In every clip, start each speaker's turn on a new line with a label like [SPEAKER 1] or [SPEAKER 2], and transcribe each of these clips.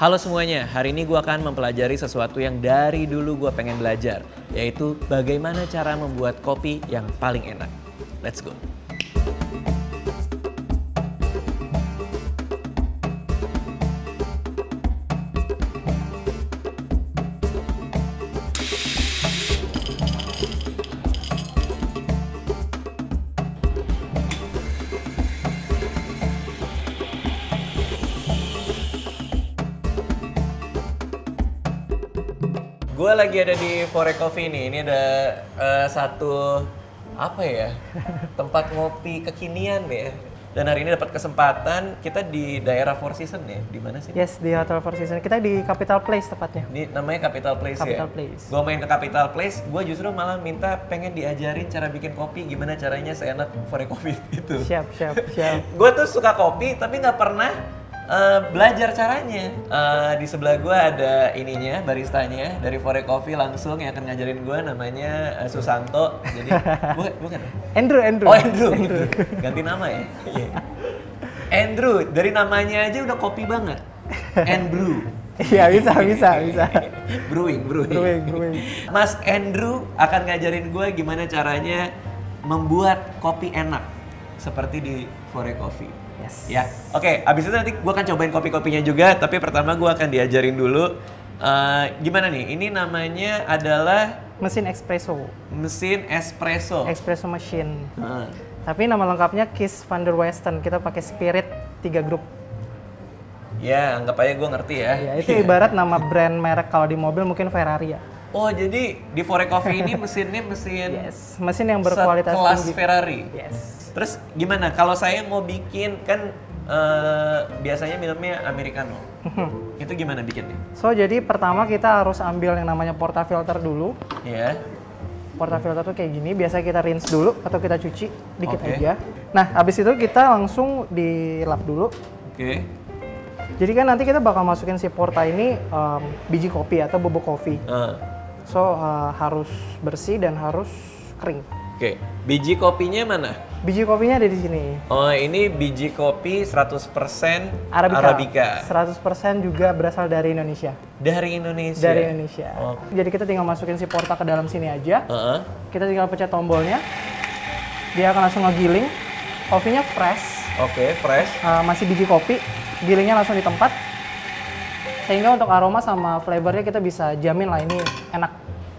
[SPEAKER 1] Halo semuanya, hari ini gue akan mempelajari sesuatu yang dari dulu gue pengen belajar, yaitu bagaimana cara membuat kopi yang paling enak. Let's go! Gue lagi ada di Fore Coffee nih. Ini ada satu apa ya, tempat ngopi kekinian ya. Dan hari ini dapat kesempatan kita di daerah Four Seasons ya. Di mana sih?
[SPEAKER 2] Yes, di Hotel Four Seasons. Kita di Capital Place tepatnya.
[SPEAKER 1] Ini namanya Capital Place
[SPEAKER 2] Capital
[SPEAKER 1] ya.
[SPEAKER 2] Place.
[SPEAKER 1] Gue main ke Capital Place, gue justru malah minta pengen diajarin cara bikin kopi, gimana caranya seenak Fore Coffee itu.
[SPEAKER 2] Siap.
[SPEAKER 1] Gue tuh suka kopi tapi nggak pernah belajar caranya. Di sebelah gue ada ininya, baristanya dari Fore Coffee langsung yang akan ngajarin gue, namanya Susanto. Jadi bukan?
[SPEAKER 2] Andrew.
[SPEAKER 1] Oh Andrew. Ganti nama ya? Andrew, dari namanya aja udah kopi banget. Andrew.
[SPEAKER 2] Iya, bisa.
[SPEAKER 1] Brewing. Mas Andrew akan ngajarin gue gimana caranya membuat kopi enak seperti di Fore Coffee.
[SPEAKER 2] Yes.
[SPEAKER 1] Ya, oke. Abis itu nanti gue akan cobain kopi-kopinya juga. Tapi pertama gue akan diajarin dulu gimana nih. Ini namanya adalah
[SPEAKER 2] Mesin espresso.
[SPEAKER 1] Mesin espresso.
[SPEAKER 2] Espresso machine. Tapi nama lengkapnya Kees van der Westen. Kita pakai Spirit 3 grup.
[SPEAKER 1] Ya, anggap aja gue ngerti ya.
[SPEAKER 2] Ya, itu ibarat nama brand merek kalau di mobil mungkin Ferrari ya.
[SPEAKER 1] Oh, jadi di Fore Coffee ini mesinnya mesin
[SPEAKER 2] Yes, mesin yang berkualitas
[SPEAKER 1] sekelas
[SPEAKER 2] tinggi.
[SPEAKER 1] Ferrari.
[SPEAKER 2] Yes.
[SPEAKER 1] Terus gimana kalau saya mau bikin kan biasanya minumnya americano. Itu gimana bikinnya?
[SPEAKER 2] So, jadi pertama kita harus ambil yang namanya portafilter dulu.
[SPEAKER 1] Iya.
[SPEAKER 2] Portafilter tuh kayak gini, biasa kita rinse dulu atau kita cuci dikit
[SPEAKER 1] Oke.
[SPEAKER 2] aja. Nah, habis itu kita langsung dilap dulu.
[SPEAKER 1] Oke.
[SPEAKER 2] Jadi kan nanti kita bakal masukin si porta ini biji kopi atau bubuk kopi. So, harus bersih dan harus kering.
[SPEAKER 1] Oke. Biji kopinya mana?
[SPEAKER 2] Biji kopinya ada di sini.
[SPEAKER 1] Oh, ini biji kopi 100%
[SPEAKER 2] Arabica. 100% juga berasal dari Indonesia.
[SPEAKER 1] Dari Indonesia.
[SPEAKER 2] Dari Indonesia.
[SPEAKER 1] Oh.
[SPEAKER 2] Jadi kita tinggal masukin si porta ke dalam sini aja. Kita tinggal pencet tombolnya. Dia akan langsung ngegiling. Kopinya fresh.
[SPEAKER 1] Oke, fresh.
[SPEAKER 2] Masih biji kopi. Gilingnya langsung di tempat. Sehingga untuk aroma sama flavornya kita bisa jamin lah ini enak.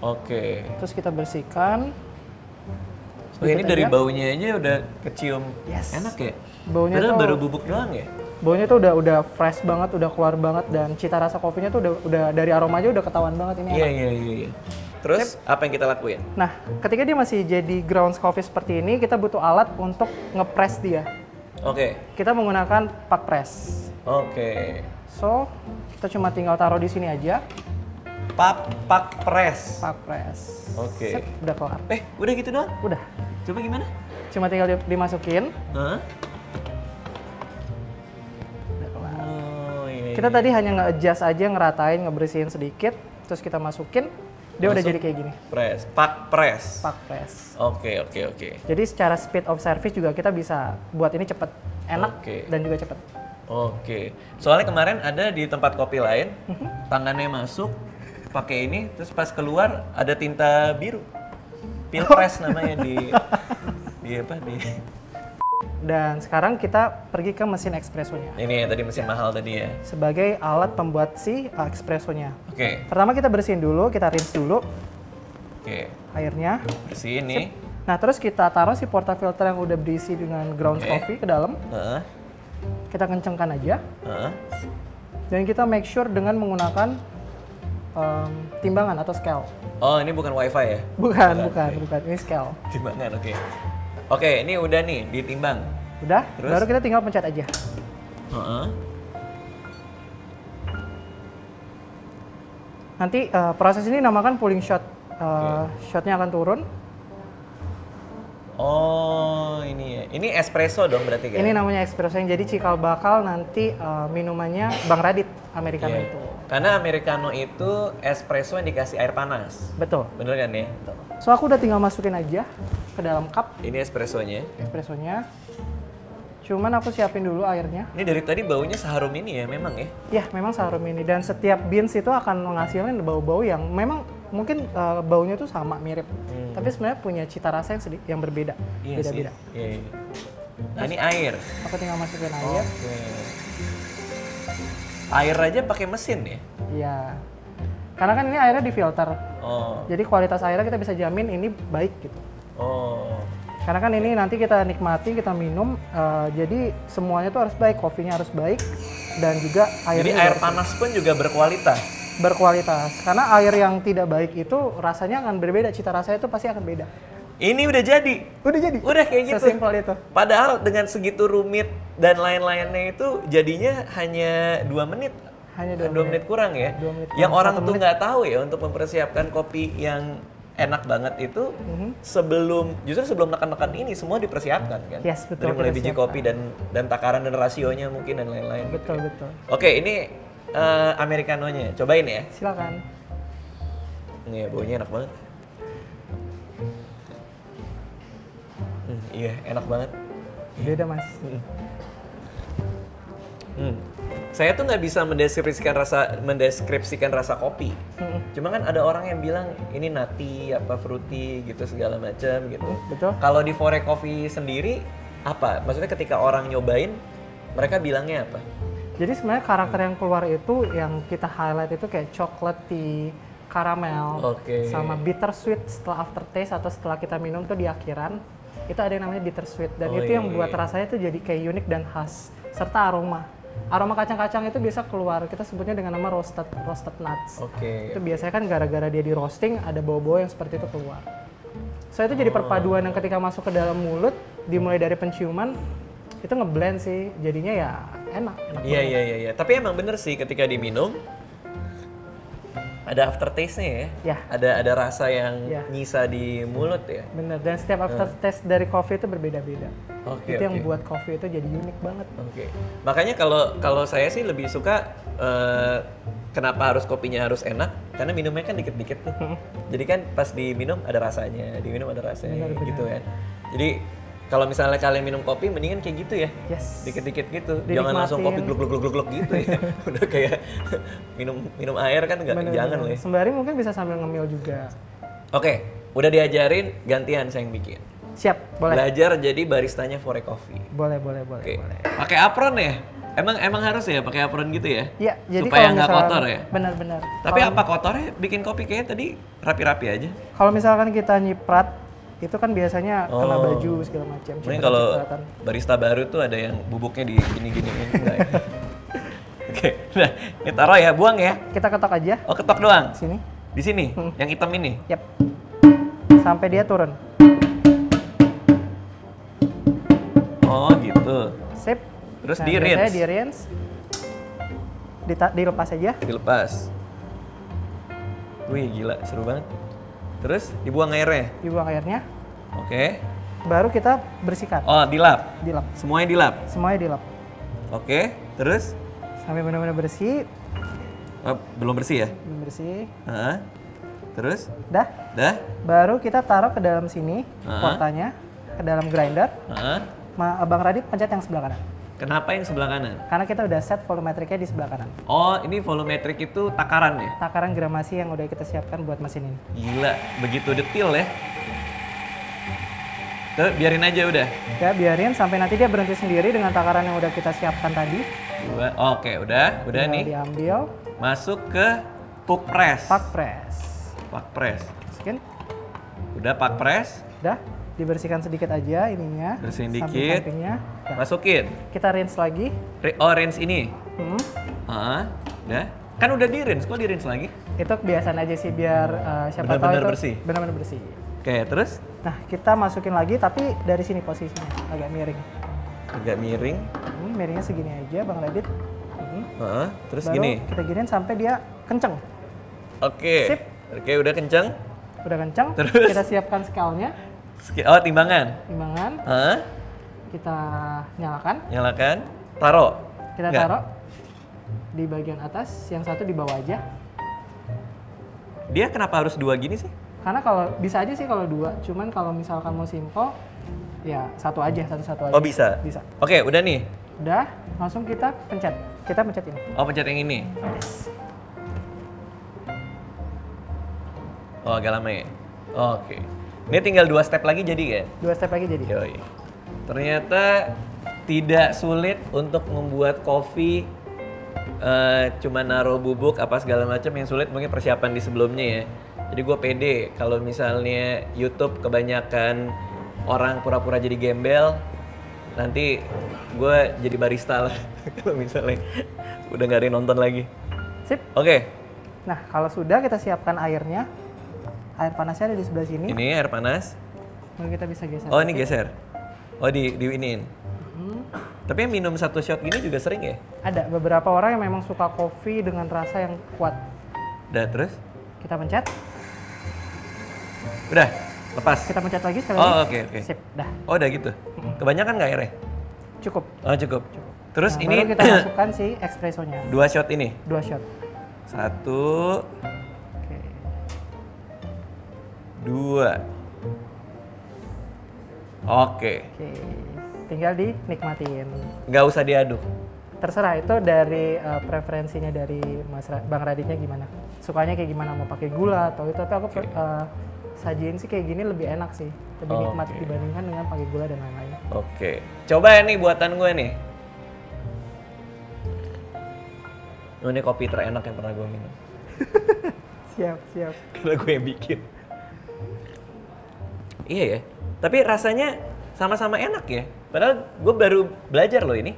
[SPEAKER 1] Oke.
[SPEAKER 2] Terus kita bersihkan.
[SPEAKER 1] Oh, ini
[SPEAKER 2] Sedikit
[SPEAKER 1] dari
[SPEAKER 2] aja.
[SPEAKER 1] baunya aja udah kecium.
[SPEAKER 2] Yes.
[SPEAKER 1] Enak ya?
[SPEAKER 2] Baunya
[SPEAKER 1] Padahal
[SPEAKER 2] tuh
[SPEAKER 1] baru bubuk doang ya?
[SPEAKER 2] Baunya tuh udah fresh banget, udah keluar banget, dan cita rasa kopinya tuh udah dari aroma aja udah ketahuan banget ini enak.
[SPEAKER 1] Iya. Terus apa yang kita lakuin?
[SPEAKER 2] Nah, ketika dia masih jadi grounds coffee seperti ini, kita butuh alat untuk ngepress dia.
[SPEAKER 1] Oke.
[SPEAKER 2] Kita menggunakan pak press.
[SPEAKER 1] Oke.
[SPEAKER 2] So, kita cuma tinggal taruh di sini aja.
[SPEAKER 1] Pak press.
[SPEAKER 2] Pak press.
[SPEAKER 1] Oke.
[SPEAKER 2] Sip, udah kelar.
[SPEAKER 1] Udah gitu doang?
[SPEAKER 2] Udah.
[SPEAKER 1] Coba gimana?
[SPEAKER 2] Cuma tinggal dimasukin.
[SPEAKER 1] Hah?
[SPEAKER 2] Udah kelar.
[SPEAKER 1] Oh, iya.
[SPEAKER 2] Kita tadi hanya nge-adjust aja, ngeratain, ngebersihin sedikit, terus kita masukin, dia udah
[SPEAKER 1] Langsung
[SPEAKER 2] jadi kayak gini.
[SPEAKER 1] Press. Pak press.
[SPEAKER 2] Pak press.
[SPEAKER 1] Oke.
[SPEAKER 2] Jadi secara speed of service juga kita bisa buat ini cepet, enak,
[SPEAKER 1] Oke.
[SPEAKER 2] dan juga cepet.
[SPEAKER 1] Oke. Soalnya kemarin ada di tempat kopi lain, tangannya masuk, pakai ini, terus pas keluar ada tinta biru. Pilpres namanya di apa di.
[SPEAKER 2] Dan sekarang kita pergi ke mesin espressonya.
[SPEAKER 1] Ini ya tadi mesin mahal tadi ya.
[SPEAKER 2] Sebagai alat pembuat si espressonya.
[SPEAKER 1] Oke.
[SPEAKER 2] Pertama kita bersihin dulu, kita rinse dulu
[SPEAKER 1] Oke.
[SPEAKER 2] airnya.
[SPEAKER 1] Bersih ini.
[SPEAKER 2] Nah, terus kita taruh si portafilter yang udah berisi dengan grounds
[SPEAKER 1] Oke.
[SPEAKER 2] coffee ke dalam.
[SPEAKER 1] Heeh.
[SPEAKER 2] Kita kencengkan aja.
[SPEAKER 1] Heeh.
[SPEAKER 2] Dan kita make sure dengan menggunakan timbangan atau scale.
[SPEAKER 1] Oh, ini bukan wifi ya?
[SPEAKER 2] Bukan. Ini scale.
[SPEAKER 1] Timbangan, oke. Oke, ini udah nih ditimbang.
[SPEAKER 2] Udah,
[SPEAKER 1] Terus?
[SPEAKER 2] baru kita tinggal pencet aja.
[SPEAKER 1] Heeh.
[SPEAKER 2] Nanti proses ini namakan pulling shot. Shotnya akan turun.
[SPEAKER 1] Oh, ini ya. Ini espresso dong berarti kan?
[SPEAKER 2] Ini namanya espresso yang jadi cikal bakal nanti minumannya Bang Radit, Americano
[SPEAKER 1] Iya.
[SPEAKER 2] itu.
[SPEAKER 1] Karena americano itu espresso yang dikasih air panas.
[SPEAKER 2] Betul.
[SPEAKER 1] Bener kan ya?
[SPEAKER 2] So aku udah tinggal masukin aja ke dalam cup
[SPEAKER 1] Ini espressonya.
[SPEAKER 2] espressonya. Cuman aku siapin dulu airnya.
[SPEAKER 1] Ini dari tadi baunya seharum ini ya memang ya?
[SPEAKER 2] Ya, memang seharum ini. Dan setiap beans itu akan menghasilkan bau-bau yang memang mungkin baunya tuh sama, mirip. Tapi sebenarnya punya cita rasa yang yang berbeda.
[SPEAKER 1] Iya
[SPEAKER 2] Beda-beda.
[SPEAKER 1] sih. Iya. Nah ini air.
[SPEAKER 2] Aku tinggal masukin air.
[SPEAKER 1] Oke. Air aja pakai mesin ya?
[SPEAKER 2] Iya. Karena kan ini airnya difilter.
[SPEAKER 1] Oh.
[SPEAKER 2] Jadi kualitas airnya kita bisa jamin ini baik gitu.
[SPEAKER 1] Oh.
[SPEAKER 2] Karena kan ini nanti kita nikmati, kita minum, jadi semuanya tuh harus baik, kopinya harus baik, dan juga airnya.
[SPEAKER 1] Jadi air panas pun juga berkualitas?
[SPEAKER 2] Berkualitas. Karena air yang tidak baik itu rasanya akan berbeda, cita rasanya itu pasti akan beda.
[SPEAKER 1] Ini udah jadi?
[SPEAKER 2] Udah jadi?
[SPEAKER 1] Udah kayak gitu?
[SPEAKER 2] Sesimpel itu.
[SPEAKER 1] Padahal dengan segitu rumit dan lain-lainnya itu jadinya hanya 2 menit.
[SPEAKER 2] Hanya
[SPEAKER 1] 2 menit kurang ya?
[SPEAKER 2] 2 menit
[SPEAKER 1] Yang
[SPEAKER 2] kurang.
[SPEAKER 1] orang
[SPEAKER 2] 1
[SPEAKER 1] tuh
[SPEAKER 2] menit.
[SPEAKER 1] nggak tahu ya untuk mempersiapkan kopi yang enak banget itu justru sebelum nekan-nekan ini semua dipersiapkan kan?
[SPEAKER 2] Yes, betul,
[SPEAKER 1] Dari mulai biji
[SPEAKER 2] dipersiapkan.
[SPEAKER 1] kopi dan takaran dan rasionya mungkin dan lain-lain.
[SPEAKER 2] Betul, betul.
[SPEAKER 1] Oke, ini Americanonya. Cobain ya.
[SPEAKER 2] Silakan.
[SPEAKER 1] Nih, baunya enak banget. Iya, enak banget.
[SPEAKER 2] Beda, Mas.
[SPEAKER 1] Saya tuh nggak bisa mendeskripsikan rasa kopi. Cuma kan ada orang yang bilang ini nutty, apa fruity gitu segala macam gitu.
[SPEAKER 2] Betul.
[SPEAKER 1] Kalau di Fore Coffee sendiri apa? Maksudnya ketika orang nyobain, mereka bilangnya apa?
[SPEAKER 2] Jadi sebenarnya karakter yang keluar itu yang kita highlight itu kayak chocolatey, caramel,
[SPEAKER 1] Oke.
[SPEAKER 2] sama bittersweet setelah aftertaste atau setelah kita minum tuh di akhiran itu ada yang namanya bittersweet dan
[SPEAKER 1] Oh,
[SPEAKER 2] itu yang
[SPEAKER 1] iya.
[SPEAKER 2] buat rasanya tuh jadi kayak unik dan khas serta aroma. Aroma kacang-kacang itu biasa keluar, kita sebutnya dengan nama roasted nuts.
[SPEAKER 1] Oke.
[SPEAKER 2] Itu biasanya kan gara-gara dia di roasting ada bau-bau yang seperti itu keluar. So itu jadi perpaduan yang ketika masuk ke dalam mulut dimulai dari penciuman itu ngeblend sih, jadinya ya enak
[SPEAKER 1] Iya,
[SPEAKER 2] banget.
[SPEAKER 1] iya. Tapi emang bener sih ketika diminum ada aftertaste-nya ya.
[SPEAKER 2] Ya.
[SPEAKER 1] Ada rasa yang
[SPEAKER 2] Ya.
[SPEAKER 1] nyisa di mulut ya.
[SPEAKER 2] Bener, dan setiap aftertaste dari coffee itu berbeda-beda.
[SPEAKER 1] Oke,
[SPEAKER 2] Itu yang
[SPEAKER 1] oke.
[SPEAKER 2] buat coffee itu jadi unik banget.
[SPEAKER 1] Oke. Makanya kalau saya sih lebih suka kenapa harus kopinya harus enak? Karena minumnya kan dikit-dikit tuh. Jadi kan pas diminum ada rasanya, diminum ada rasanya
[SPEAKER 2] Benar,
[SPEAKER 1] gitu kan. Jadi kalau misalnya kalian minum kopi mendingan kayak gitu ya.
[SPEAKER 2] Yes.
[SPEAKER 1] Dikit-dikit gitu.
[SPEAKER 2] Dinikmatin.
[SPEAKER 1] Jangan langsung kopi gluk gitu ya. Udah kayak minum air kan nggak
[SPEAKER 2] Bener,
[SPEAKER 1] jangan
[SPEAKER 2] bener.
[SPEAKER 1] lah ya.
[SPEAKER 2] Sembari mungkin bisa sambil ngemil juga.
[SPEAKER 1] Oke, udah diajarin gantian saya yang bikin.
[SPEAKER 2] Siap, boleh.
[SPEAKER 1] Belajar jadi baristanya Fore Coffee.
[SPEAKER 2] Boleh.
[SPEAKER 1] Oke. Pakai apron ya? Emang harus ya pakai apron gitu ya?
[SPEAKER 2] Iya, jadi
[SPEAKER 1] supaya
[SPEAKER 2] kalau
[SPEAKER 1] nggak
[SPEAKER 2] misalkan-
[SPEAKER 1] kotor ya?
[SPEAKER 2] Benar-benar.
[SPEAKER 1] Tapi apa kotornya bikin kopi kayak tadi rapi-rapi aja?
[SPEAKER 2] Kalau misalkan kita nyiprat, itu kan biasanya kena
[SPEAKER 1] Oh.
[SPEAKER 2] baju segala macam.
[SPEAKER 1] Mungkin kalau
[SPEAKER 2] cipratan.
[SPEAKER 1] barista baru tuh ada yang bubuknya di gini-gini enggak ya? Oke, nah ini taruh ya, buang ya.
[SPEAKER 2] Kita ketok aja
[SPEAKER 1] Oh ketok doang?
[SPEAKER 2] sini.
[SPEAKER 1] Di sini? Yang hitam ini?
[SPEAKER 2] Yap. Sampai dia turun.
[SPEAKER 1] Oh gitu.
[SPEAKER 2] Sip.
[SPEAKER 1] Terus
[SPEAKER 2] Nah,
[SPEAKER 1] di-rinse?
[SPEAKER 2] biasanya di-rinse. Dilepas aja.
[SPEAKER 1] Dilepas. Wih gila, seru banget. Terus dibuang airnya?
[SPEAKER 2] Dibuang airnya.
[SPEAKER 1] Oke.
[SPEAKER 2] Baru kita bersihkan.
[SPEAKER 1] Oh dilap?
[SPEAKER 2] Dilap.
[SPEAKER 1] Semuanya dilap?
[SPEAKER 2] Semuanya dilap.
[SPEAKER 1] Oke, terus?
[SPEAKER 2] Sampai benar-benar bersih.
[SPEAKER 1] Oh, belum bersih ya?
[SPEAKER 2] Belum bersih.
[SPEAKER 1] Heeh. Terus?
[SPEAKER 2] Dah.
[SPEAKER 1] Dah?
[SPEAKER 2] Baru kita taruh ke dalam sini portanya, ke dalam grinder.
[SPEAKER 1] Heeh.
[SPEAKER 2] Bang Radit pencet yang sebelah kanan.
[SPEAKER 1] Kenapa yang sebelah kanan?
[SPEAKER 2] Karena kita udah set volumetriknya di sebelah kanan.
[SPEAKER 1] Oh, ini volumetrik itu takaran ya?
[SPEAKER 2] Takaran gramasi yang udah kita siapkan buat mesin ini.
[SPEAKER 1] Gila, begitu detail ya. Tuh, biarin aja udah.
[SPEAKER 2] Ya, biarin sampai nanti dia berhenti sendiri dengan takaran yang udah kita siapkan tadi.
[SPEAKER 1] Oke, udah
[SPEAKER 2] Tinggal
[SPEAKER 1] nih.
[SPEAKER 2] diambil,
[SPEAKER 1] Masuk ke puck press.
[SPEAKER 2] pak press.
[SPEAKER 1] Puck press.
[SPEAKER 2] Masukin,
[SPEAKER 1] Udah puck press,
[SPEAKER 2] udah dibersihkan sedikit aja ininya.
[SPEAKER 1] Bersihin dikit.
[SPEAKER 2] samping-sampingnya. Dah.
[SPEAKER 1] masukin.
[SPEAKER 2] Kita rinse lagi.
[SPEAKER 1] Rinse ini.
[SPEAKER 2] Hmm.
[SPEAKER 1] Udah. Kan udah di rinse, kok di rinse lagi?
[SPEAKER 2] Itu kebiasaan aja sih biar siapa tahu
[SPEAKER 1] Benar-benar
[SPEAKER 2] itu
[SPEAKER 1] bersih?
[SPEAKER 2] benar-benar bersih.
[SPEAKER 1] Oke, terus
[SPEAKER 2] Nah, kita masukin lagi tapi dari sini posisinya agak miring.
[SPEAKER 1] agak miring.
[SPEAKER 2] Miringnya segini aja, Bang Radit.
[SPEAKER 1] Terus
[SPEAKER 2] Baru
[SPEAKER 1] gini.
[SPEAKER 2] kita giniin sampai dia kenceng.
[SPEAKER 1] Oke.
[SPEAKER 2] Sip.
[SPEAKER 1] Oke, udah kenceng.
[SPEAKER 2] Udah kenceng,
[SPEAKER 1] Terus?
[SPEAKER 2] kita siapkan scale-nya,
[SPEAKER 1] Oh, timbangan.
[SPEAKER 2] timbangan,
[SPEAKER 1] Hah?
[SPEAKER 2] kita nyalakan,
[SPEAKER 1] Nyalakan. Taruh.
[SPEAKER 2] kita
[SPEAKER 1] Nggak?
[SPEAKER 2] taruh di bagian atas, yang satu di bawah aja.
[SPEAKER 1] Dia kenapa harus 2 gini sih?
[SPEAKER 2] Karena kalau bisa aja sih kalau 2, cuman kalau misalkan mau simple, Ya, satu aja.
[SPEAKER 1] Oh bisa?
[SPEAKER 2] Bisa.
[SPEAKER 1] Oke, udah nih.
[SPEAKER 2] Udah, langsung kita pencet. Kita pencet ini.
[SPEAKER 1] Oh, pencet yang ini. Oh, agak lama ya? Oke. Ini tinggal 2 step lagi jadi ya?
[SPEAKER 2] 2 step lagi jadi.
[SPEAKER 1] Yoi. Ternyata tidak sulit untuk membuat kopi cuma naruh bubuk apa segala macam. Yang sulit mungkin persiapan di sebelumnya ya. Jadi gue pede kalau misalnya YouTube kebanyakan orang pura-pura jadi gembel, nanti gue jadi barista lah. Kalau misalnya udah nggak ada yang nonton lagi.
[SPEAKER 2] Sip.
[SPEAKER 1] Oke.
[SPEAKER 2] Nah, kalau sudah kita siapkan airnya. Air panasnya ada di sebelah sini.
[SPEAKER 1] Ini air panas.
[SPEAKER 2] Mungkin kita bisa geser.
[SPEAKER 1] Oh, ini geser. Oh, di iniin. Tapi yang minum 1 shot gini juga sering ya?
[SPEAKER 2] Ada beberapa orang yang memang suka kopi dengan rasa yang kuat.
[SPEAKER 1] Udah, terus?
[SPEAKER 2] Kita pencet.
[SPEAKER 1] Udah, lepas.
[SPEAKER 2] Kita pencet lagi sekali lagi.
[SPEAKER 1] Oh, oke.
[SPEAKER 2] Sip, dah.
[SPEAKER 1] Oh, udah gitu. Kebanyakan nggak airnya?
[SPEAKER 2] Cukup.
[SPEAKER 1] Oh, cukup. Terus
[SPEAKER 2] Nah,
[SPEAKER 1] ini
[SPEAKER 2] baru kita masukkan si espressonya.
[SPEAKER 1] 2 shot ini.
[SPEAKER 2] 2 shot.
[SPEAKER 1] 1,
[SPEAKER 2] Oke.
[SPEAKER 1] 2. Oke.
[SPEAKER 2] Oke. Tinggal dinikmatin.
[SPEAKER 1] Nggak usah diaduk.
[SPEAKER 2] Terserah itu dari preferensinya dari Bang Raditnya gimana. Sukanya kayak gimana, mau pakai gula atau itu. Tapi aku sajiin sih kayak gini lebih enak sih. Lebih nikmat dibandingkan dengan pakai gula dan lain-lain.
[SPEAKER 1] Oke. Coba ya nih buatan gue nih. Oh, ini kopi terenak yang pernah gue minum.
[SPEAKER 2] Siap.
[SPEAKER 1] Karena gue yang bikin. Iya ya. Tapi rasanya sama-sama enak ya. Padahal gue baru belajar loh ini.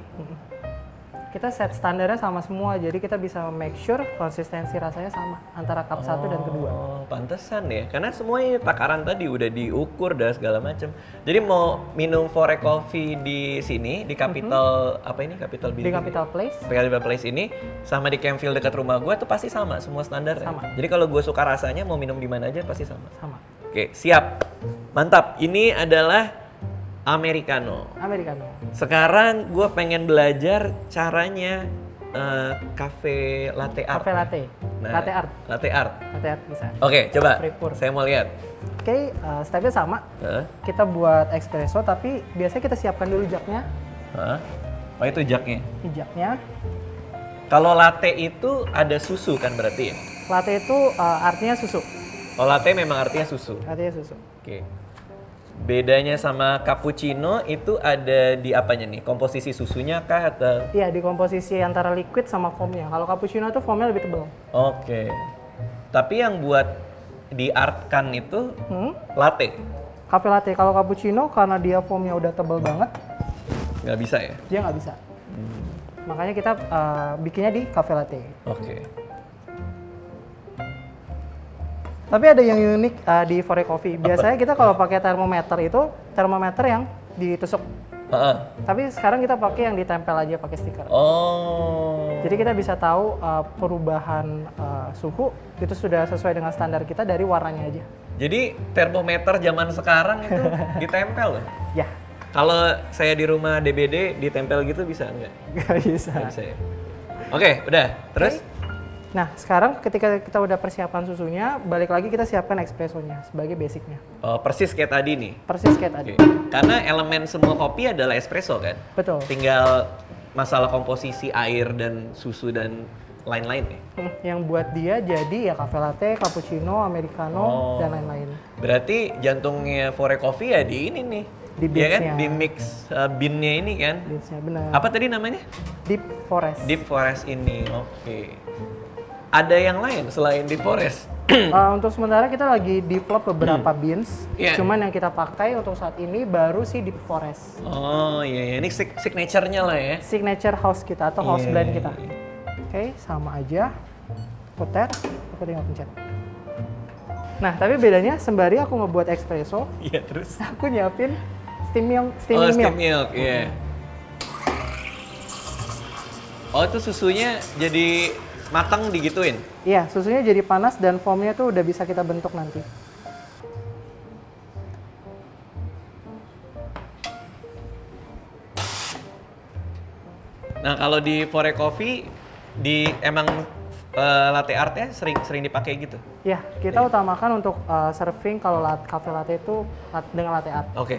[SPEAKER 2] Kita set standarnya sama semua, jadi kita bisa make sure konsistensi rasanya sama antara cup 1 dan kedua.
[SPEAKER 1] Oh, pantesan ya. Karena semuanya takaran tadi udah diukur dan segala macam. Jadi mau minum Fore Coffee di sini di Capital apa ini? Capital Building.
[SPEAKER 2] Di Capital Place.
[SPEAKER 1] Capital Place ini sama di Campfield dekat rumah gue tuh pasti sama, semua standar.
[SPEAKER 2] Sama.
[SPEAKER 1] Jadi kalau gue suka rasanya mau minum di mana aja pasti sama.
[SPEAKER 2] Sama.
[SPEAKER 1] Oke, siap. Mantap. Ini adalah Americano. Sekarang gue pengen belajar caranya cafe latte art.
[SPEAKER 2] Cafe latte.
[SPEAKER 1] Nah,
[SPEAKER 2] Latte art.
[SPEAKER 1] Latte art.
[SPEAKER 2] Latte art bisa.
[SPEAKER 1] Oke, coba.
[SPEAKER 2] Free pour.
[SPEAKER 1] Saya mau lihat.
[SPEAKER 2] Oke, stepnya sama. Kita buat espresso, tapi biasanya kita siapkan dulu jaknya.
[SPEAKER 1] Oh, itu jaknya.
[SPEAKER 2] Jaknya.
[SPEAKER 1] Kalau latte itu ada susu kan berarti ya?
[SPEAKER 2] Latte itu artinya susu.
[SPEAKER 1] Oh, latte memang artinya susu.
[SPEAKER 2] Artinya susu.
[SPEAKER 1] Oke. Bedanya sama cappuccino itu ada di apanya nih? Komposisi susunya kah atau?
[SPEAKER 2] Iya, di komposisi antara liquid sama foamnya. Kalau cappuccino itu foamnya lebih tebal.
[SPEAKER 1] Oke. Tapi yang buat di art can itu latte?
[SPEAKER 2] Cafe latte. Kalau cappuccino karena dia foamnya udah tebal banget.
[SPEAKER 1] Nggak bisa ya?
[SPEAKER 2] Dia nggak bisa. Makanya kita bikinnya di cafe latte.
[SPEAKER 1] Oke.
[SPEAKER 2] Tapi ada yang unik di Fore Coffee. Biasanya kita kalau pakai termometer itu termometer yang ditusuk. Tapi sekarang kita pakai yang ditempel aja pakai stiker.
[SPEAKER 1] Oh.
[SPEAKER 2] Jadi kita bisa tahu perubahan suhu itu sudah sesuai dengan standar kita dari warnanya aja.
[SPEAKER 1] Jadi termometer zaman sekarang itu ditempel loh?
[SPEAKER 2] Ya.
[SPEAKER 1] Kalau saya di rumah DBD ditempel gitu bisa nggak?
[SPEAKER 2] Nggak bisa.
[SPEAKER 1] Nggak bisa ya? Oke, udah. Terus?
[SPEAKER 2] Nah, sekarang ketika kita udah persiapan susunya, balik lagi kita siapkan espressonya sebagai basicnya.
[SPEAKER 1] Oh, persis kayak tadi nih?
[SPEAKER 2] Persis kayak tadi.
[SPEAKER 1] Karena elemen semua kopi adalah espresso kan?
[SPEAKER 2] Betul.
[SPEAKER 1] Tinggal masalah komposisi air dan susu dan lain-lain ya?
[SPEAKER 2] Yang buat dia jadi ya cafe latte, cappuccino, americano, dan lain-lain.
[SPEAKER 1] Berarti jantungnya Fore Coffee ya di ini nih?
[SPEAKER 2] Di
[SPEAKER 1] beansnya. Ya kan?
[SPEAKER 2] beansnya.
[SPEAKER 1] Di mix bean-nya ini kan?
[SPEAKER 2] Beansnya, benar.
[SPEAKER 1] Apa tadi namanya?
[SPEAKER 2] Deep Forest.
[SPEAKER 1] Deep Forest ini, oke. Ada yang lain selain Deep Forest?
[SPEAKER 2] Untuk sementara kita lagi develop beberapa beans.
[SPEAKER 1] Yeah.
[SPEAKER 2] Cuman yang kita pakai untuk saat ini baru si Deep Forest.
[SPEAKER 1] Oh iya, ini signature-nya lah ya?
[SPEAKER 2] Signature house kita atau house blend kita. Oke, sama aja. Puter, aku tinggal pencet. Nah, tapi bedanya sembari aku ngebuat espresso,
[SPEAKER 1] iya terus?
[SPEAKER 2] aku nyiapin steam milk.
[SPEAKER 1] Steam milk, iya. Oh, itu susunya jadi matang digituin?
[SPEAKER 2] Iya, susunya jadi panas dan foamnya tuh udah bisa kita bentuk nanti.
[SPEAKER 1] Nah, kalau di Fore Coffee emang latte artnya sering dipakai gitu?
[SPEAKER 2] Ya, kita utamakan untuk serving kalau cafe latte itu dengan latte art.
[SPEAKER 1] Oke.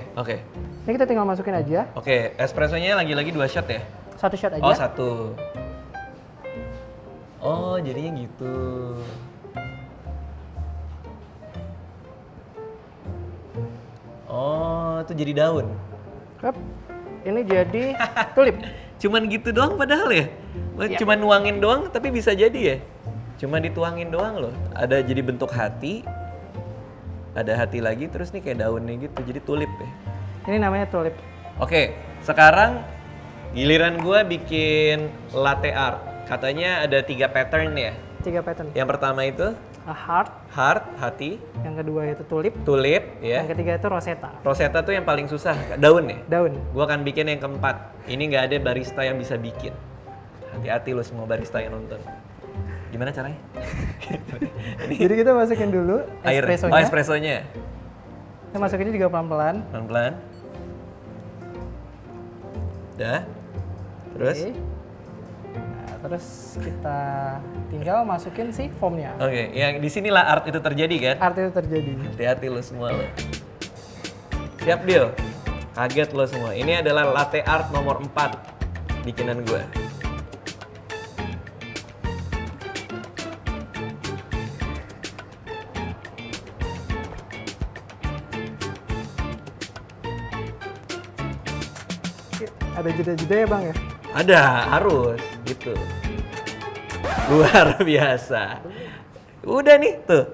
[SPEAKER 2] Ini kita tinggal masukin aja.
[SPEAKER 1] Oke, espressonya lagi-lagi 2 shot ya?
[SPEAKER 2] 1 shot aja.
[SPEAKER 1] Oh, 1. Oh, jadinya gitu. Oh, itu jadi daun.
[SPEAKER 2] Hup. Ini jadi tulip.
[SPEAKER 1] Cuman gitu doang padahal ya?
[SPEAKER 2] Iya.
[SPEAKER 1] Cuman nuangin doang tapi bisa jadi ya? Cuma dituangin doang loh. Ada jadi bentuk hati. Ada hati lagi terus nih kayak daunnya gitu. Jadi tulip ya.
[SPEAKER 2] Ini namanya tulip.
[SPEAKER 1] Oke, sekarang giliran gue bikin latte art. Katanya ada 3 pattern ya.
[SPEAKER 2] 3 pattern.
[SPEAKER 1] Yang pertama itu
[SPEAKER 2] Heart.
[SPEAKER 1] hati.
[SPEAKER 2] Yang kedua itu tulip.
[SPEAKER 1] Tulip ya.
[SPEAKER 2] Yang ketiga itu rosetta.
[SPEAKER 1] Rosetta tuh yang paling susah, daun ya?
[SPEAKER 2] Daun.
[SPEAKER 1] Gua akan bikin yang keempat. Ini nggak ada barista yang bisa bikin. Hati-hati lo semua barista yang nonton. Gimana caranya?
[SPEAKER 2] Jadi kita masukin dulu
[SPEAKER 1] Air.
[SPEAKER 2] espressonya.
[SPEAKER 1] Oh, espressonya.
[SPEAKER 2] Kita masukinnya juga pelan-pelan.
[SPEAKER 1] Pelan-pelan. Dah. Terus?
[SPEAKER 2] Oke. Nah, terus kita tinggal masukin si foamnya.
[SPEAKER 1] Oke, yang di sinilah art itu terjadi kan?
[SPEAKER 2] Art itu terjadi.
[SPEAKER 1] Hati-hati lo semua lo. Siap deal? Kaget lo semua. Ini adalah latte art nomor 4 bikinan gue.
[SPEAKER 2] Ada jeda-jeda ya bang ya?
[SPEAKER 1] Ada, harus gitu. Luar biasa. Udah nih tuh.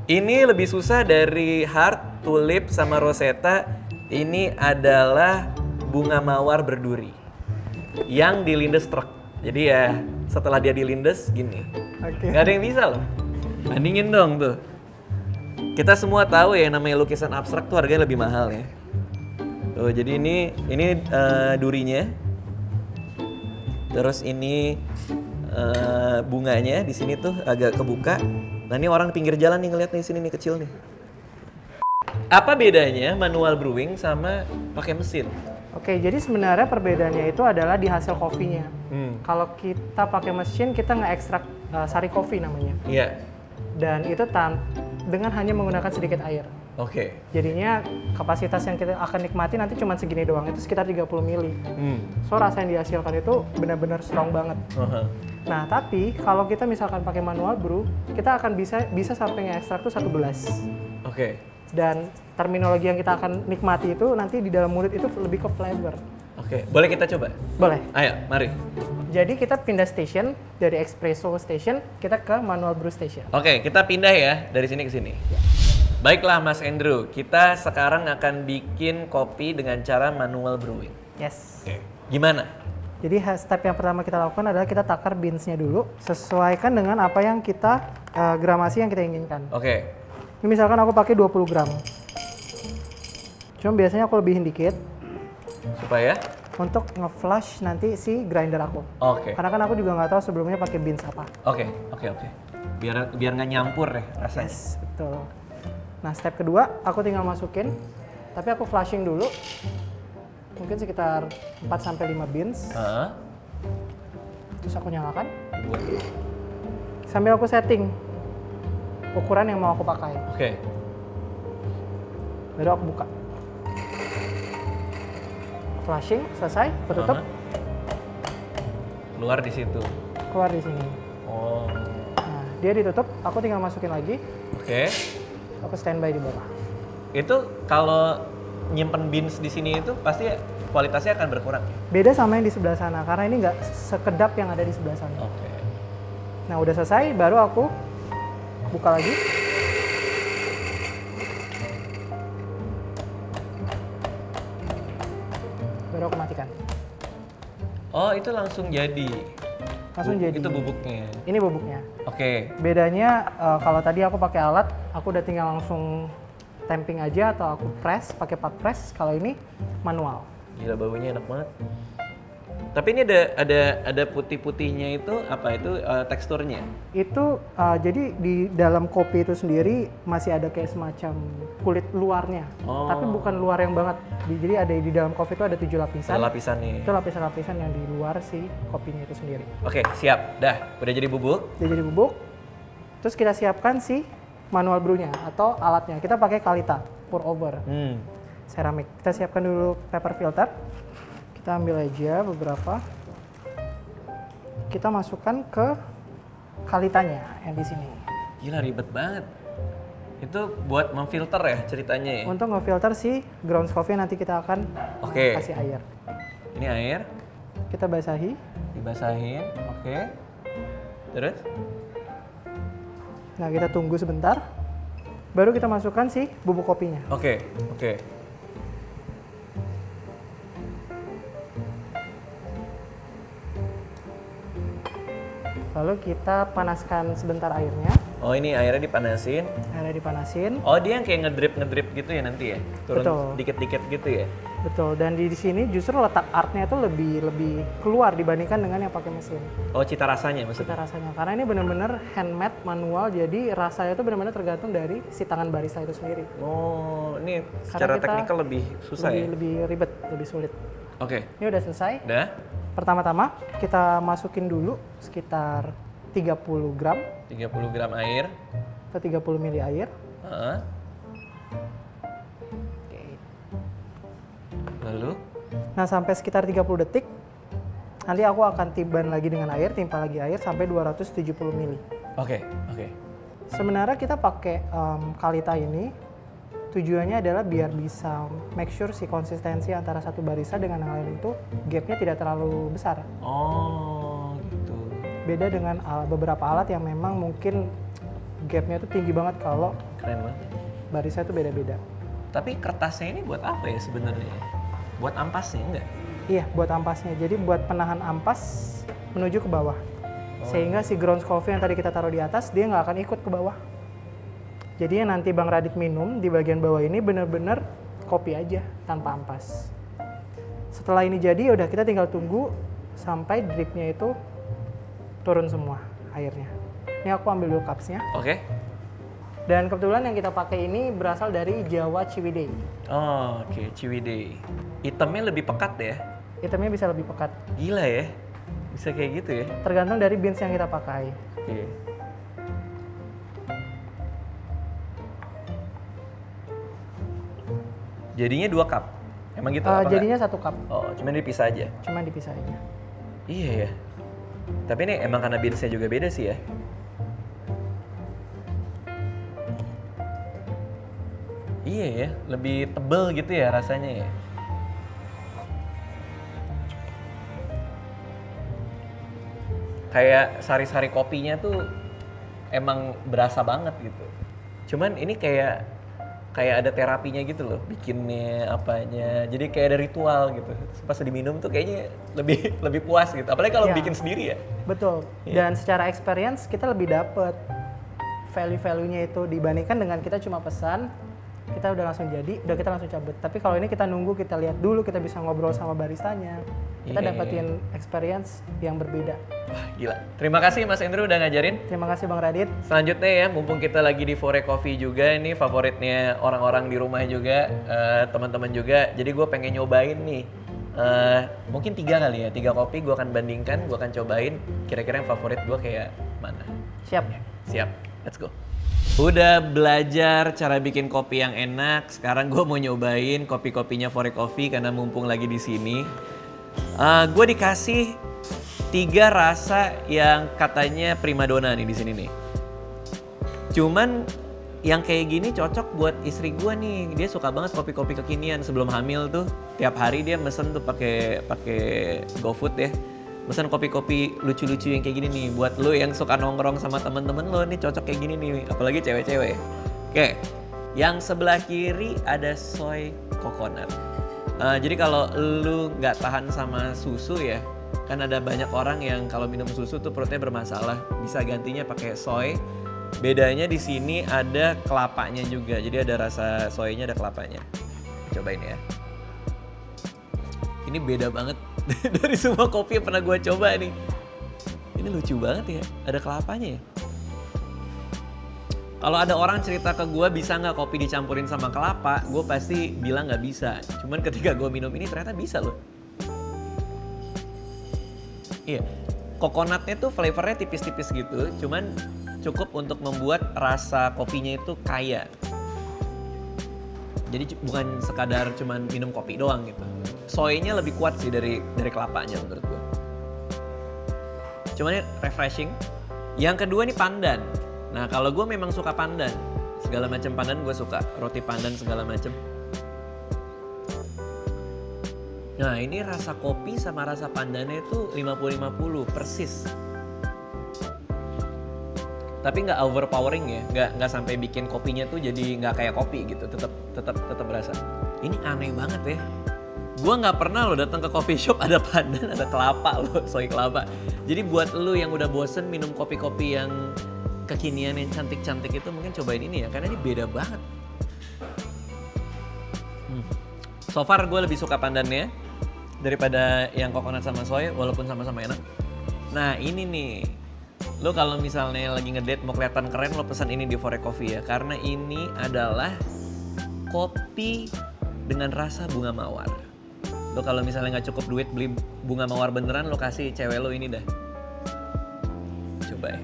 [SPEAKER 1] Ini lebih susah dari heart, tulip, sama rosetta. Ini adalah bunga mawar berduri yang dilindes truk. Jadi ya setelah dia dilindes gini.
[SPEAKER 2] Oke.
[SPEAKER 1] Gak ada yang bisa loh. Bandingin dong tuh. Kita semua tahu ya namanya lukisan abstrak tuh harganya lebih mahal ya. Tuh, jadi ini durinya. Terus ini bunganya di sini tuh agak kebuka. Nah, ini orang pinggir jalan nih ngeliat nih sini nih kecil nih. Apa bedanya manual brewing sama pakai mesin?
[SPEAKER 2] Oke, jadi sebenarnya perbedaannya itu adalah di hasil kopinya. Kalau kita pakai mesin, kita nge-ekstrak sari kopi namanya.
[SPEAKER 1] Iya.
[SPEAKER 2] Dan itu dengan hanya menggunakan sedikit air.
[SPEAKER 1] Oke.
[SPEAKER 2] Jadinya kapasitas yang kita akan nikmati nanti cuma segini doang, itu sekitar 30 mili. So rasa yang dihasilkan itu benar-benar strong banget. Nah, tapi kalau kita misalkan pakai manual brew, kita akan bisa sampai nge-ekstrak tuh 1 gelas.
[SPEAKER 1] Oke.
[SPEAKER 2] Dan terminologi yang kita akan nikmati itu nanti di dalam mulut itu lebih ke flavor.
[SPEAKER 1] Oke, boleh kita coba?
[SPEAKER 2] Boleh.
[SPEAKER 1] Ayo, mari.
[SPEAKER 2] Jadi kita pindah station dari espresso station kita ke manual brew station.
[SPEAKER 1] Oke, kita pindah ya dari sini ke sini. Baiklah Mas Andrew, kita sekarang akan bikin kopi dengan cara manual brewing.
[SPEAKER 2] Yes.
[SPEAKER 1] Oke. Gimana?
[SPEAKER 2] Jadi step yang pertama kita lakukan adalah kita takar beansnya dulu, sesuaikan dengan apa yang kita gramasi yang kita inginkan.
[SPEAKER 1] Oke.
[SPEAKER 2] Ini misalkan aku pakai 20 gram. Cuma biasanya aku lebihin dikit
[SPEAKER 1] Supaya?
[SPEAKER 2] untuk nge-flush nanti si grinder aku.
[SPEAKER 1] Oke.
[SPEAKER 2] Karena kan aku juga nggak tahu sebelumnya pakai beans apa.
[SPEAKER 1] Oke. Biar nggak nyampur ya rasanya.
[SPEAKER 2] Yes, betul. Nah, step kedua aku tinggal masukin, tapi aku flushing dulu. Mungkin sekitar 4-5 beans. Terus aku nyalakan. Sambil aku setting ukuran yang mau aku pakai.
[SPEAKER 1] Oke.
[SPEAKER 2] Baru aku buka. Flushing, selesai, aku tutup.
[SPEAKER 1] Keluar di situ.
[SPEAKER 2] Keluar di sini.
[SPEAKER 1] Oh.
[SPEAKER 2] Nah, dia ditutup, aku tinggal masukin lagi.
[SPEAKER 1] Oke.
[SPEAKER 2] Aku standby di bawah.
[SPEAKER 1] Itu kalau nyimpen beans di sini itu pasti kualitasnya akan berkurang.
[SPEAKER 2] Beda sama yang di sebelah sana, karena ini nggak sekedap yang ada di sebelah sana.
[SPEAKER 1] Oke.
[SPEAKER 2] Nah, udah selesai, baru aku buka lagi. Baru aku matikan.
[SPEAKER 1] Oh, itu langsung jadi.
[SPEAKER 2] Langsung jadi.
[SPEAKER 1] Itu bubuknya.
[SPEAKER 2] Ini bubuknya.
[SPEAKER 1] Oke.
[SPEAKER 2] Bedanya kalau tadi aku pakai alat, aku udah tinggal langsung tamping aja atau aku press pakai part press. Kalau ini manual.
[SPEAKER 1] Gila baunya enak banget. Tapi ini ada putih-putihnya itu apa itu teksturnya?
[SPEAKER 2] Itu jadi di dalam kopi itu sendiri masih ada kayak semacam kulit luarnya, tapi bukan luar yang banget. Jadi ada di dalam kopi itu ada 7 lapisan.
[SPEAKER 1] Ada lapisan nih.
[SPEAKER 2] Itu lapisan-lapisan yang di luar si kopinya itu sendiri.
[SPEAKER 1] Oke, siap. Dah, udah jadi bubuk.
[SPEAKER 2] Udah jadi bubuk. Terus kita siapkan si manual brew-nya atau alatnya. Kita pakai Kalita pour over ceramic. Kita siapkan dulu paper filter. Kita ambil aja beberapa. Kita masukkan ke Kalitanya yang di sini.
[SPEAKER 1] Gila ribet banget. Itu buat memfilter ya ceritanya ya?
[SPEAKER 2] Untuk ngefilter si grounds coffee nanti kita akan kasih air.
[SPEAKER 1] Ini air.
[SPEAKER 2] Kita basahi.
[SPEAKER 1] Dibasahin, oke. Terus?
[SPEAKER 2] Nah kita tunggu sebentar. Baru kita masukkan si bubuk kopinya.
[SPEAKER 1] Oke.
[SPEAKER 2] Lalu kita panaskan sebentar airnya.
[SPEAKER 1] Oh ini airnya dipanasin.
[SPEAKER 2] Airnya dipanasin.
[SPEAKER 1] Oh dia yang kayak ngedrip gitu ya nanti ya? Turun
[SPEAKER 2] Betul.
[SPEAKER 1] dikit-dikit gitu ya?
[SPEAKER 2] Betul, dan di sini justru letak artnya itu lebih keluar dibandingkan dengan yang pakai mesin.
[SPEAKER 1] Oh cita rasanya maksudnya?
[SPEAKER 2] Cita rasanya, karena ini benar-benar handmade, manual, jadi rasanya itu benar-benar tergantung dari si tangan barista itu sendiri.
[SPEAKER 1] Oh ini secara teknikal lebih susah ya?
[SPEAKER 2] Lebih ribet, lebih sulit.
[SPEAKER 1] Oke.
[SPEAKER 2] Ini udah selesai.
[SPEAKER 1] Udah?
[SPEAKER 2] Pertama-tama kita masukin dulu sekitar 30 gram.
[SPEAKER 1] 30 gram air.
[SPEAKER 2] Atau 30 ml air.
[SPEAKER 1] Lalu?
[SPEAKER 2] Nah sampai sekitar 30 detik, nanti aku akan tiban lagi dengan air, timpa lagi air sampai 270 ml.
[SPEAKER 1] Oke.
[SPEAKER 2] Sebenarnya kita pakai Kalita ini, tujuannya adalah biar bisa make sure si konsistensi antara satu barista dengan yang lain itu gapnya tidak terlalu besar.
[SPEAKER 1] Oh gitu.
[SPEAKER 2] Beda dengan beberapa alat yang memang mungkin gapnya itu tinggi banget kalau
[SPEAKER 1] Keren banget.
[SPEAKER 2] barista itu beda-beda.
[SPEAKER 1] Tapi kertasnya ini buat apa ya sebenarnya? Buat ampasnya enggak?
[SPEAKER 2] Iya, buat ampasnya. Jadi buat penahan ampas menuju ke bawah. Sehingga si grounds coffee yang tadi kita taruh di atas, dia nggak akan ikut ke bawah. Jadi yang nanti Bang Radit minum di bagian bawah ini benar-benar kopi aja tanpa ampas. Setelah ini jadi, udah kita tinggal tunggu sampai dripnya itu turun semua airnya. Ini aku ambil dulu cupsnya.
[SPEAKER 1] Oke.
[SPEAKER 2] Dan kebetulan yang kita pakai ini berasal dari Jawa Ciwidey.
[SPEAKER 1] Oh, oke. Ciwidey. Hitamnya lebih pekat ya?
[SPEAKER 2] Hitamnya bisa lebih pekat.
[SPEAKER 1] Gila ya? Bisa kayak gitu ya?
[SPEAKER 2] Tergantung dari beans yang kita pakai.
[SPEAKER 1] Oke. Jadinya 2 cup? Emang gitu?
[SPEAKER 2] Jadinya 1 cup.
[SPEAKER 1] Oh, cuman dipisah aja?
[SPEAKER 2] Cuman dipisah aja.
[SPEAKER 1] Iya ya. Tapi ini emang karena beansnya juga beda sih ya? Iya ya, lebih tebel gitu ya rasanya ya. Kayak sari-sari kopinya tuh emang berasa banget gitu. Cuman ini kayak ada terapinya gitu loh, bikinnya apanya. Jadi kayak ada ritual gitu. Pas diminum tuh kayaknya lebih puas gitu. Apalagi kalau bikin sendiri ya.
[SPEAKER 2] Betul. Dan secara experience kita lebih dapet value-value-nya itu dibandingkan dengan kita cuma pesan, kita udah langsung jadi, udah kita langsung cabut. Tapi kalau ini kita nunggu, kita lihat dulu, kita bisa ngobrol sama baristanya. Kita dapetin experience yang berbeda.
[SPEAKER 1] Wah, gila. Terima kasih Mas Andrew udah ngajarin.
[SPEAKER 2] Terima kasih Bang Radit.
[SPEAKER 1] Selanjutnya ya, mumpung kita lagi di Fore Coffee juga, ini favoritnya orang-orang di rumah juga, teman-teman juga. Jadi gue pengen nyobain nih, mungkin 3 kali ya, 3 kopi gue akan bandingkan, gue akan cobain kira-kira yang favorit gue kayak mana.
[SPEAKER 2] Siap.
[SPEAKER 1] Siap, let's go. Udah belajar cara bikin kopi yang enak, sekarang gue mau nyobain kopi-kopinya Fore Coffee karena mumpung lagi di sini. Gue dikasih 3 rasa yang katanya primadona nih di sini nih. Cuman yang kayak gini cocok buat istri gue nih. Dia suka banget kopi-kopi kekinian. Sebelum hamil tuh tiap hari dia mesen tuh pakai GoFood ya. Mesen kopi-kopi lucu-lucu yang kayak gini nih. Buat lo yang suka nongkrong sama temen-temen lo nih cocok kayak gini nih. Apalagi cewek-cewek. Oke, yang sebelah kiri ada soy coconut. Jadi kalau lu nggak tahan sama susu ya, kan ada banyak orang yang kalau minum susu tuh perutnya bermasalah, bisa gantinya pakai soy. Bedanya di sini ada kelapanya juga, jadi ada rasa soynya, ada kelapanya. Cobain ya. Ini beda banget Dari semua kopi yang pernah gue coba nih. Ini lucu banget ya, ada kelapanya ya. Kalau ada orang cerita ke gue bisa nggak kopi dicampurin sama kelapa, gue pasti bilang nggak bisa. Cuman ketika gue minum ini ternyata bisa loh. Iya, coconutnya tuh flavornya tipis-tipis gitu, cuman cukup untuk membuat rasa kopinya itu kaya. Jadi bukan sekadar cuman minum kopi doang gitu. Soynya lebih kuat sih dari kelapanya menurut gue. Cuman ini refreshing. Yang kedua nih pandan. Nah kalau gue memang suka pandan, segala macam pandan gue suka, roti pandan segala macam. Nah ini rasa kopi sama rasa pandannya itu 50-50 persis. Tapi nggak overpowering ya, nggak sampai bikin kopinya tuh jadi nggak kayak kopi gitu, tetap berasa. Ini aneh banget ya. Gue nggak pernah lo datang ke coffee shop ada pandan, ada kelapa lo, soy kelapa. Jadi buat lo yang udah bosen minum kopi-kopi yang kekinian yang cantik-cantik itu mungkin cobain ini ya, karena ini beda banget. So far gue lebih suka pandannya daripada yang coconut sama soy, walaupun sama-sama enak. Nah ini nih, lo kalau misalnya lagi ngedate mau kelihatan keren, lo pesan ini di Fore Coffee ya, karena ini adalah kopi dengan rasa bunga mawar. Lo kalau misalnya nggak cukup duit beli bunga mawar beneran, lo kasih cewek lo ini dah. Coba ya.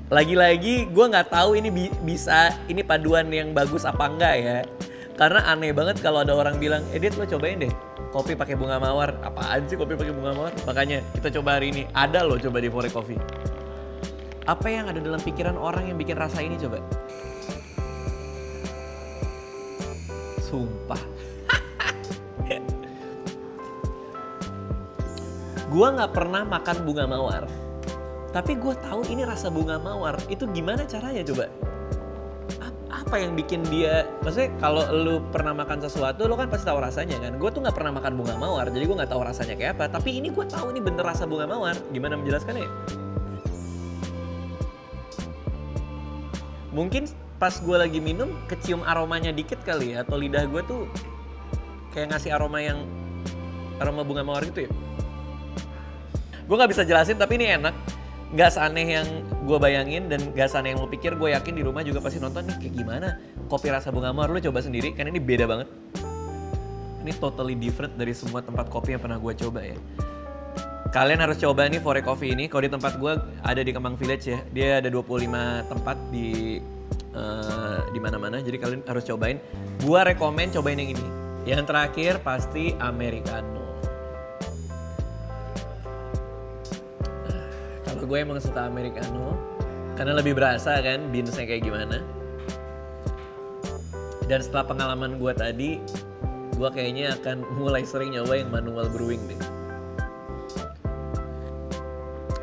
[SPEAKER 1] Lagi-lagi gue nggak tahu ini bisa ini paduan yang bagus apa enggak ya. Karena aneh banget kalau ada orang bilang, Dit lo cobain deh kopi pakai bunga mawar. Apaan sih kopi pakai bunga mawar? Makanya kita coba hari ini. Ada lo coba di Fore Coffee. Apa yang ada dalam pikiran orang yang bikin rasa ini coba? Sumpah. Gue nggak pernah makan bunga mawar. Tapi gue tahu ini rasa bunga mawar. Itu gimana caranya coba? Apa yang bikin dia, maksudnya kalau lu pernah makan sesuatu, lu kan pasti tahu rasanya kan. Gue tuh nggak pernah makan bunga mawar, jadi gue nggak tahu rasanya kayak apa. Tapi ini gue tahu ini bener rasa bunga mawar. Gimana menjelaskannya? Mungkin pas gue lagi minum, kecium aromanya dikit kali ya, atau lidah gue tuh kayak ngasih aroma bunga mawar gitu ya. Gue nggak bisa jelasin, tapi ini enak. Gak seaneh yang gue bayangin dan gak seaneh yang lo pikir. Gue yakin di rumah juga pasti nonton nih kayak gimana kopi rasa bunga mawar. Lo coba sendiri karena ini beda banget. Ini totally different dari semua tempat kopi yang pernah gue coba ya. Kalian harus coba nih Fore Coffee ini. Kalau di tempat gue ada di Kemang Village ya. Dia ada 25 tempat di mana-mana. Jadi kalian harus cobain. Gue rekomen cobain yang ini. Yang terakhir pasti Americano. Gue emang suka Americano karena lebih berasa kan beansnya kayak gimana. Dan setelah pengalaman gue tadi, gue kayaknya akan mulai sering nyoba yang manual brewing deh.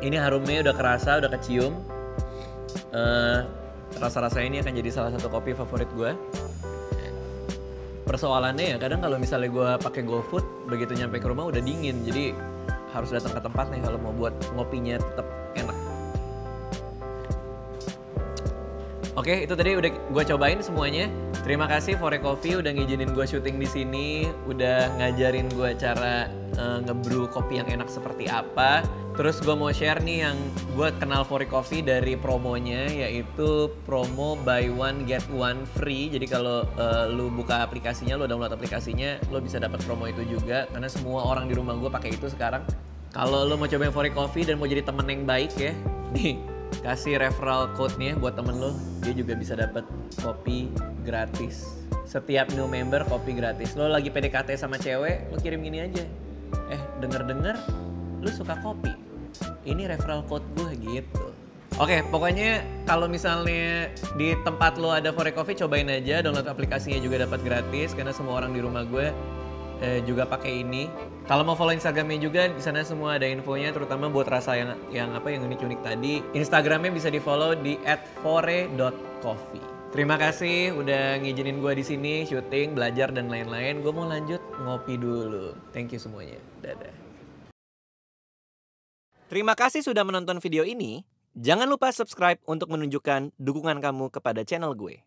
[SPEAKER 1] Ini harumnya udah kerasa, udah kecium. Rasa-rasa ini akan jadi salah satu kopi favorit gue. Persoalannya ya kadang kalau misalnya gue pakai GoFood, begitu nyampe ke rumah udah dingin, jadi harus datang ke tempat nih kalau mau buat ngopinya tetap enak. Oke, itu tadi udah gue cobain semuanya. Terima kasih Fore Coffee udah ngizinin gue syuting di sini, udah ngajarin gue cara ngebrew kopi yang enak seperti apa. Terus gue mau share nih yang gue kenal Fore Coffee dari promonya, yaitu promo buy one get one free. Jadi kalau lu buka aplikasinya, lu download aplikasinya, lu bisa dapat promo itu juga. Karena semua orang di rumah gue pakai itu sekarang. Kalau lu mau cobain Fore Coffee dan mau jadi temen yang baik ya, nih kasih referral code-nya buat temen lu, dia juga bisa dapat kopi gratis. Setiap new member kopi gratis. Lo lagi PDKT sama cewek, lo kirim gini aja. Denger-denger lu suka kopi. Ini referral code gue gitu. Oke, pokoknya kalau misalnya di tempat lo ada Fore Coffee, cobain aja, download aplikasinya juga dapat gratis karena semua orang di rumah gue juga pakai ini. Kalau mau follow Instagramnya juga di sana semua ada infonya, terutama buat rasa yang unik-unik tadi. Instagramnya bisa di follow di @fore.coffee. Terima kasih udah ngizinin gue di sini syuting, belajar dan lain-lain. Gue mau lanjut ngopi dulu. Thank you semuanya. Dadah. Terima kasih sudah menonton video ini. Jangan lupa subscribe untuk menunjukkan dukungan kamu kepada channel gue.